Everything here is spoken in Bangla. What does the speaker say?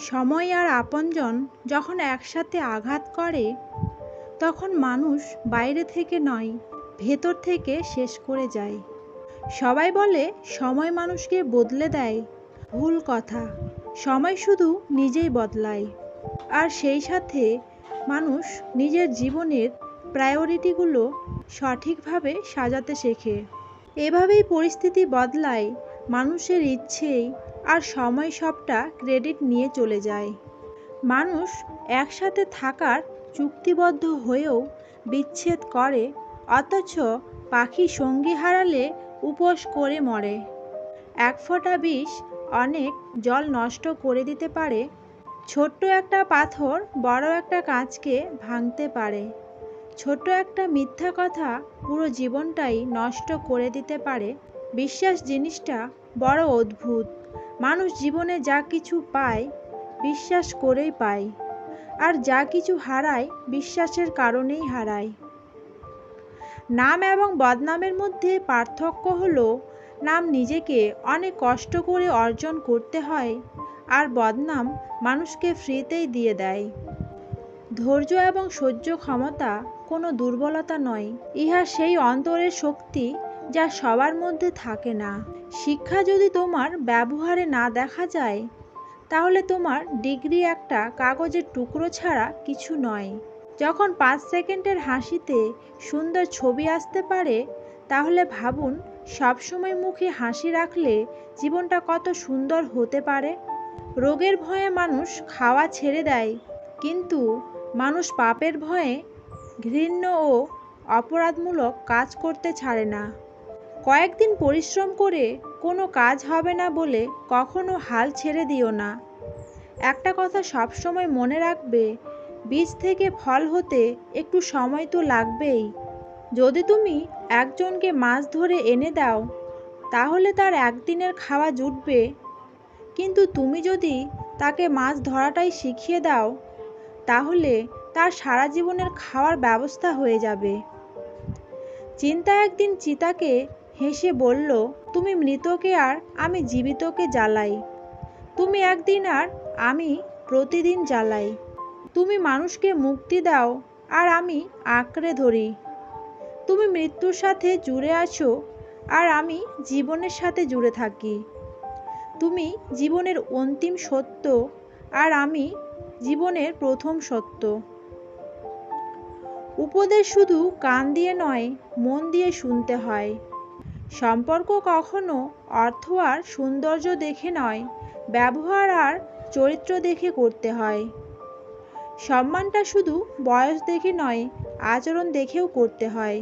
সময় আর আপনজন যখন একসাথে আঘাত করে তখন মানুষ বাইরে থেকে নয়, ভেতর থেকে শেষ করে যায়। সবাই বলে সময় মানুষকে বদলে দেয়। ভুল কথা। সময় শুধু নিজেই বদলায়, আর সেই সাথে মানুষ নিজের জীবনের প্রায়োরিটিগুলো সঠিকভাবে সাজাতে শেখে। এভাবেই পরিস্থিতি বদলায়, মানুষের ইচ্ছেই আর সময় সবটা ক্রেডিট নিয়ে চলে যায়। মানুষ একসাথে থাকার চুক্তিবদ্ধ হয়েও বিচ্ছেদ করে, অথচ পাখি সঙ্গী হারালে উপোস করে মরে। এক ফোঁটা বিষ অনেক জল নষ্ট করে দিতে পারে। ছোট্ট একটা পাথর বড় একটা কাঁচকে ভাঙতে পারে। ছোট্ট একটা মিথ্যা কথা পুরো জীবনটাই নষ্ট করে দিতে পারে। বিশ্বাস জিনিসটা বড় অদ্ভুত। মানুষ জীবনে যা কিছু পায় বিশ্বাস করেই পায়, আর যা কিছু হারায় বিশ্বাসের কারণেই হারায়। নাম এবং বদনামের মধ্যে পার্থক্য হলো, নাম নিজেকে অনেক কষ্ট করে অর্জন করতে হয়, আর বদনাম মানুষকে ফ্রিতেই দিয়ে দেয়। ধৈর্য এবং সহ্য ক্ষমতা কোনো দুর্বলতা নয়, ইহা সেই অন্তরের শক্তি যা সবার মধ্যে থাকে না। শিক্ষা যদি তোমার ব্যবহারে না দেখা যায়, তাহলে তোমার ডিগ্রি একটা কাগজের টুকরো ছাড়া কিছু নয়। যখন 5 সেকেন্ডের হাসিতে সুন্দর ছবি আসতে পারে, তাহলে ভাবুন সবসময় মুখে হাসি রাখলে জীবনটা কত সুন্দর হতে পারে। রোগের ভয়ে মানুষ খাওয়া ছেড়ে দেয়, কিন্তু মানুষ পাপের ভয়ে ঘৃণ্য ও অপরাধমূলক কাজ করতে ছাড়ে না। কয়েকদিন পরিশ্রম করে কোনো কাজ হবে না বলে কখনো হাল ছেড়ে দিও না। একটা কথা সবসময় মনে রাখবে, বীজ থেকে ফল হতে একটু সময় তো লাগবেই। যদি তুমি একজনকে মাছ ধরে এনে দাও, তাহলে তার একদিনের খাওয়া জুটবে, কিন্তু তুমি যদি তাকে মাছ ধরাটাই শিখিয়ে দাও, তাহলে তার সারা জীবনের খাওয়ার ব্যবস্থা হয়ে যাবে। চিন্তা একদিন চিতাকে হেসে বলল, তুমি মৃতকে আর আমি জীবিতকে জ্বালাই। তুমি একদিন আর আমি প্রতিদিন জ্বালাই। তুমি মানুষকে মুক্তি দাও আর আমি আঁকড়ে ধরি। তুমি মৃত্যুর সাথে জুড়ে আছো আর আমি জীবনের সাথে জুড়ে থাকি। তুমি জীবনের অন্তিম সত্য আর আমি জীবনের প্রথম সত্য। উপদেশ শুধু কান দিয়ে নয়, মন দিয়ে শুনতে হয়। সম্পর্ক কখনো অর্থ আর সৌন্দর্য দেখে নয়, ব্যবহার আর চরিত্র দেখে করতে হয়। সম্মানটা শুধু বয়স দেখে নয়, আচরণ দেখেও করতে হয়।